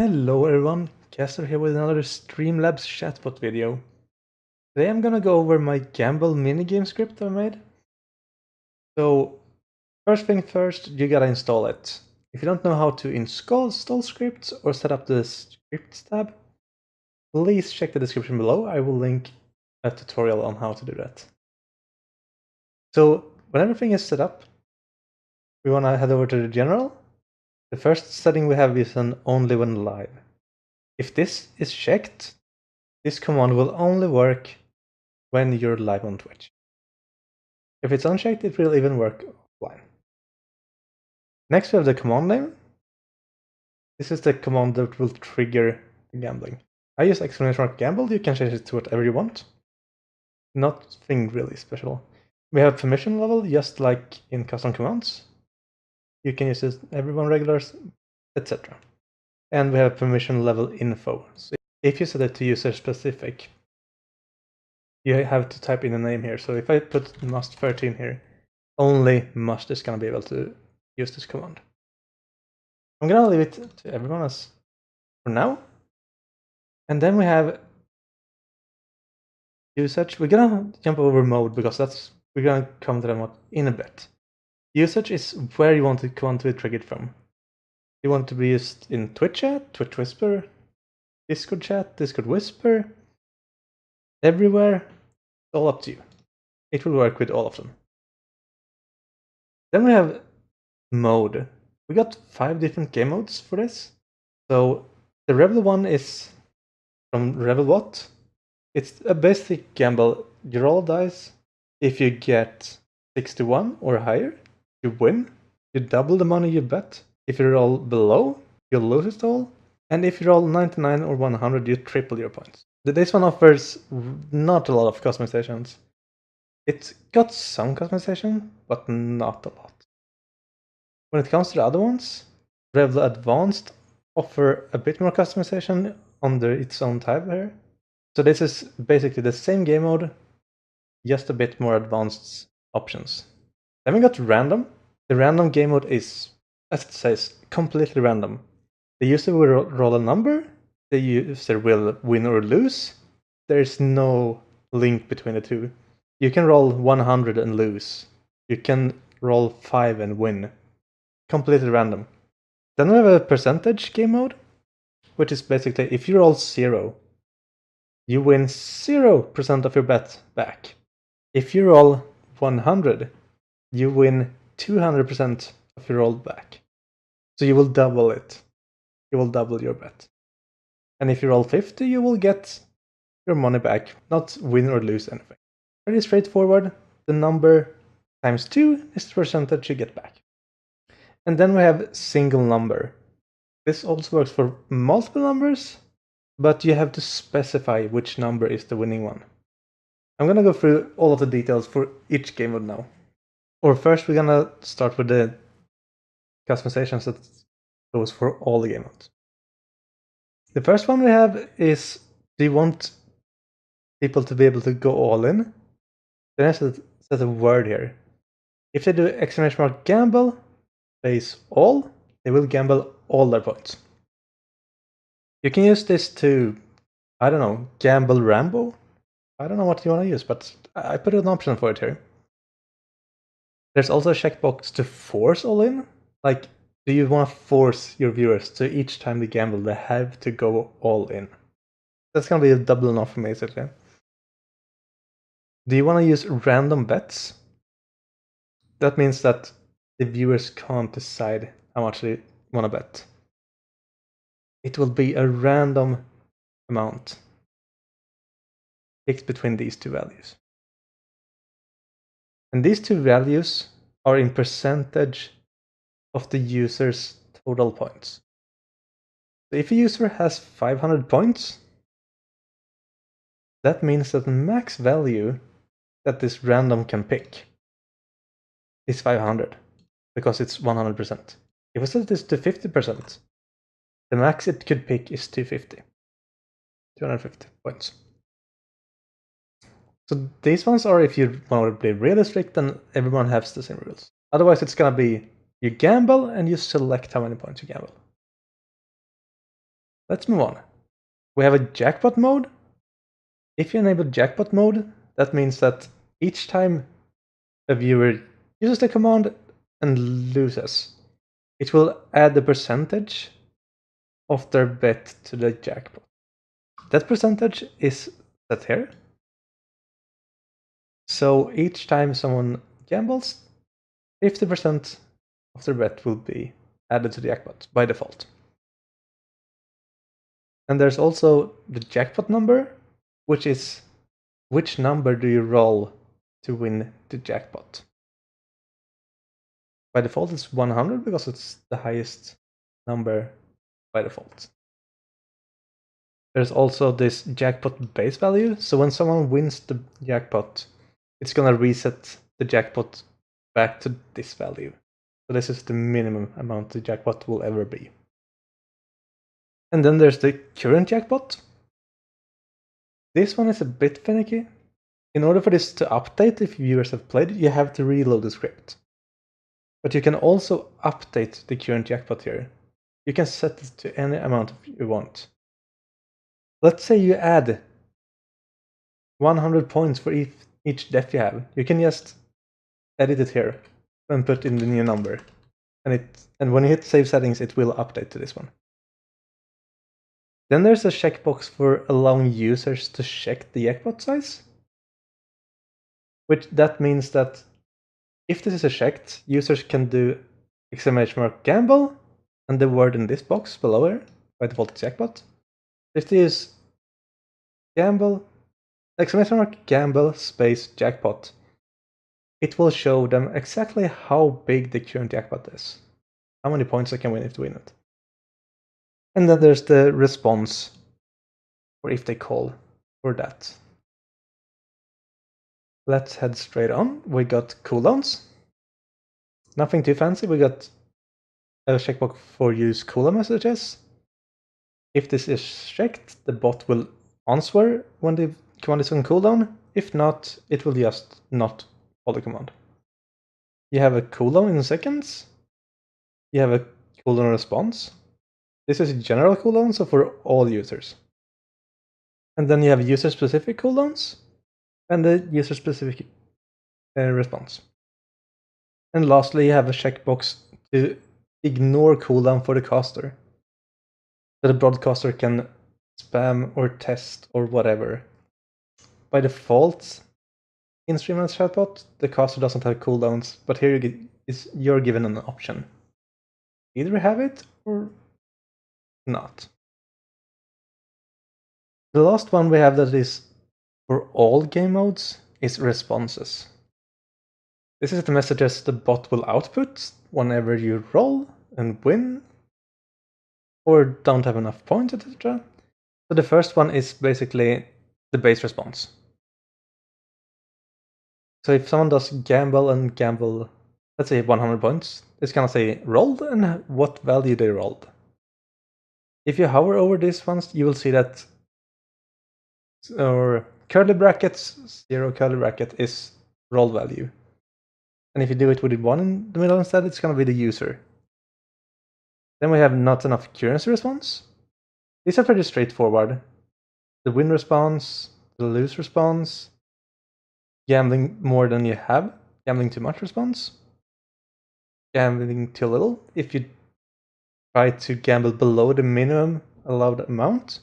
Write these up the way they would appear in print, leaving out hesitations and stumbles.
Hello everyone, Caster here with another Streamlabs Chatbot video. Today I'm gonna go over my Gamble minigame script I made. So, first thing first, you gotta install it. If you don't know how to install scripts or set up the scripts tab, please check the description below. I will link a tutorial on how to do that. So, when everything is set up, we wanna head over to the general. The first setting we have is an only when live. If this is checked, this command will only work when you're live on Twitch. If it's unchecked, it will even work offline. Next, we have the command name. This is the command that will trigger the gambling. I use !gamble. You can change it to whatever you want. Nothing really special. We have permission level, just like in custom commands. You can use it everyone regulars, etc. And we have permission level info. So if you set it to user specific, you have to type in a name here. So if I put must13 here, only must is going to be able to use this command. I'm going to leave it to everyone else for now. And then we have usage. We're going to jump over mode because we're going to come to that in a bit. Usage is where you want the command to be triggered from. You want it to be used in Twitch chat, Twitch Whisper, Discord chat, Discord Whisper, everywhere. It's all up to you. It will work with all of them. Then we have mode. We got 5 different game modes for this. So the Rebel one is from RebelBot. It's a basic gamble. You roll dice. If you get 61 or higher, you win. You double the money you bet. If you roll below, you lose it all. And if you roll 99 or 100, you triple your points. This one offers not a lot of customizations. It's got some customization, but not a lot. When it comes to the other ones, Rebel Advanced offer a bit more customization under its own tab here. So this is basically the same game mode, just a bit more advanced options. Then we got random. The random game mode is, as it says, completely random. The user will roll a number, the user will win or lose. There is no link between the two. You can roll 100 and lose. You can roll 5 and win. Completely random. Then we have a percentage game mode, which is basically if you roll 0, you win 0% of your bet back. If you roll 100, you win 200% of your roll back. So you will double it. You will double your bet. And if you roll 50, you will get your money back, not win or lose anything. Pretty straightforward. The number times 2 is the percentage you get back. And then we have single number. This also works for multiple numbers, but you have to specify which number is the winning one. I'm gonna go through all of the details for each game mode now. Or first we're gonna start with the customizations that goes for all the game modes. The first one we have is, do you want people to be able to go all in? Then I set a word here. If they do !gamble, space all, they will gamble all their points. You can use this to, I don't know, gamble Rambo? I don't know what you want to use, but I put an option for it here. There's also a checkbox to force all in. Like, do you want to force your viewers to each time they gamble, they have to go all in? That's going to be a double enough for me, basically. Do you want to use random bets? That means that the viewers can't decide how much they want to bet. It will be a random amount picked between these two values. And these two values are in percentage of the user's total points. So if a user has 500 points, that means that the max value that this random can pick is 500, because it's 100%. If I set this to 50%, the max it could pick is 250 points. So these ones are if you want to be really strict, then everyone has the same rules. Otherwise it's gonna be you gamble and you select how many points you gamble. let's move on. We have a jackpot mode. If you enable jackpot mode, that means that each time a viewer uses the command and loses, it will add the percentage of their bet to the jackpot. That percentage is set here. So each time someone gambles, 50% of their bet will be added to the jackpot by default. And there's also the jackpot number, which is which number do you roll to win the jackpot. By default, it's 100 because it's the highest number by default. There's also this jackpot base value. So when someone wins the jackpot, it's gonna reset the jackpot back to this value. So this is the minimum amount the jackpot will ever be. And then there's the current jackpot. This one is a bit finicky. In order for this to update, if viewers have played it, you have to reload the script. But you can also update the current jackpot here. You can set it to any amount you want. Let's say you add 100 points for each death you have. You can just edit it here and put in the new number. And when you hit save settings, it will update to this one. Then there's a checkbox for allowing users to check the jackpot size. Which that means that if this is checked, users can do !gamble and the word in this box below here, by default it's jackpot. If they use gamble, !gamble space jackpot, it will show them exactly how big the current jackpot is. How many points they can win if they win it. And then there's the response, or if they call for that. Let's head straight on. We got cooldowns. Nothing too fancy. We got a checkbox for use cooldown messages. If this is checked, the bot will answer when the command is on cooldown. If not, it will just not follow the command. You have a cooldown in seconds. You have a cooldown response. This is a general cooldown, so for all users. And then you have user-specific cooldowns and the user-specific response. And lastly, you have a checkbox to ignore cooldown for the caster. So the broadcaster can spam or test or whatever. By default, in Streamlabs Chatbot, the caster doesn't have cooldowns, but here you're given an option. Either have it or not. The last one we have that is for all game modes is responses. This is the messages the bot will output whenever you roll and win or don't have enough points, etc. So the first one is basically the base response. So if someone does gamble and gamble, let's say 100 points, it's gonna say rolled and what value they rolled. If you hover over these ones, you will see that or curly brackets, 0 curly bracket is roll value. And if you do it with 1 in the middle instead, it's gonna be the user. Then we have not enough currency response. These are pretty straightforward. The win response, the lose response, gambling more than you have, gambling too much response, gambling too little. If you try to gamble below the minimum allowed amount,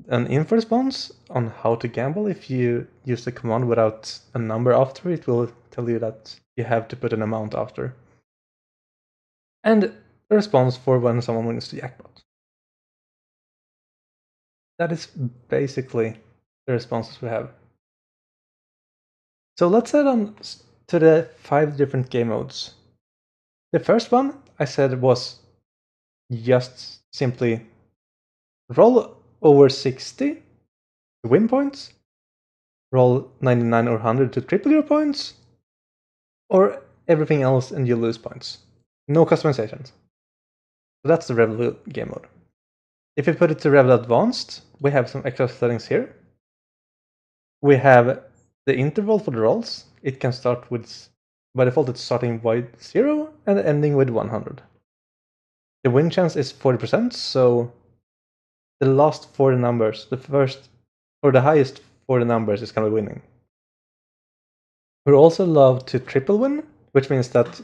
an info response on how to gamble. If you use the command without a number after, it will tell you that you have to put an amount after. And a response for when someone wins the jackpot. That is basically the responses we have. So let's head on to the 5 different game modes. The first one I said was just simply roll over 60 to win points, roll 99 or 100 to triple your points, or everything else and you lose points. No customizations. So that's the Revel game mode. If we put it to Revel Advanced, we have some extra settings here. We have the interval for the rolls. It can start with, by default, it's starting with 0 and ending with 100. the win chance is 40%, so the last 40 numbers, the first or the highest 40 numbers is going to be winning. We also love to triple win, which means that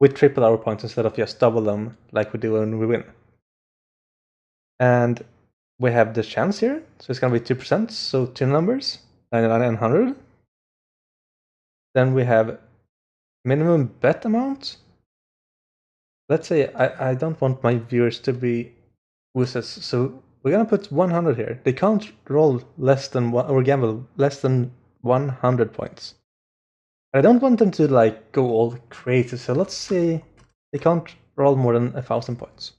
we triple our points instead of just double them like we do when we win. And we have the chance here, so it's going to be 2%, so 2 numbers, 99 and 100. Then we have minimum bet amount. Let's say I don't want my viewers to be wuses, so we're going to put 100 here. They can't roll less than one, or gamble less than 100 points. I don't want them to like go all crazy, so let's say they can't roll more than 1,000 points.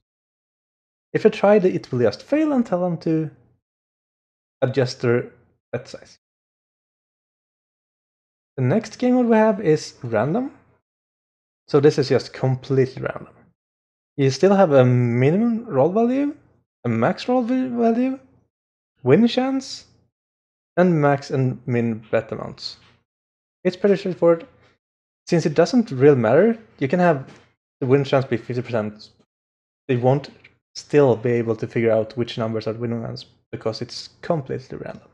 If they try, it will just fail and tell them to adjust their bet size. The next game mode we have is random. So this is just completely random. You still have a minimum roll value, a max roll value, win chance, and max and min bet amounts. It's pretty straightforward. Since it doesn't really matter, you can have the win chance be 50%. They won't still be able to figure out which numbers are winning ones because it's completely random.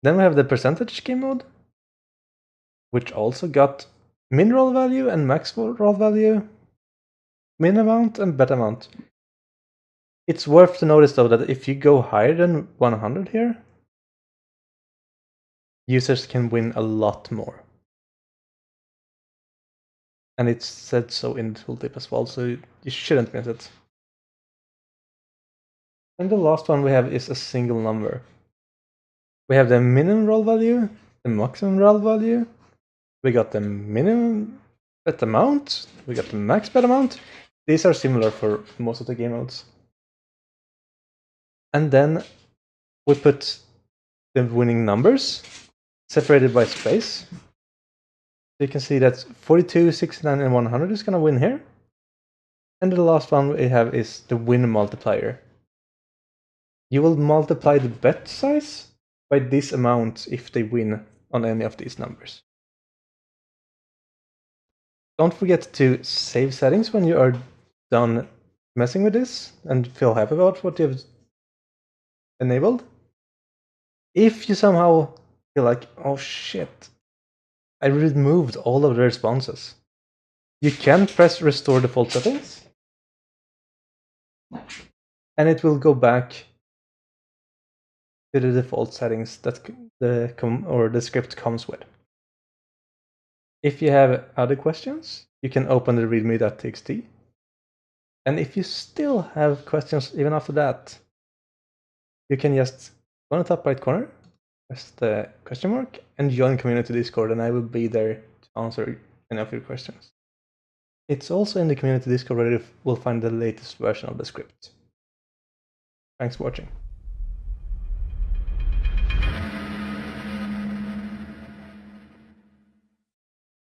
Then we have the percentage game mode, which also got min roll value and max roll value, min amount and bet amount. It's worth to notice though that if you go higher than 100 here, users can win a lot more. And it's said so in the tooltip as well, so you shouldn't miss it. And the last one we have is a single number. We have the minimum roll value, the maximum roll value, we got the minimum bet amount, we got the max bet amount. These are similar for most of the game modes. And then we put the winning numbers separated by space. So you can see that 42, 69, and 100 is going to win here. And the last one we have is the win multiplier. You will multiply the bet size by this amount if they win on any of these numbers. Don't forget to save settings when you are done messing with this and feel happy about what you've enabled. If you somehow feel like, oh shit, I removed all of the responses, you can press restore default settings and it will go back to the default settings that the script comes with. If you have other questions, you can open the readme.txt. And if you still have questions even after that, you can just go on the top right corner, press the question mark, and join community Discord, and I will be there to answer any of your questions. It's also in the community Discord where you will find the latest version of the script. Thanks for watching.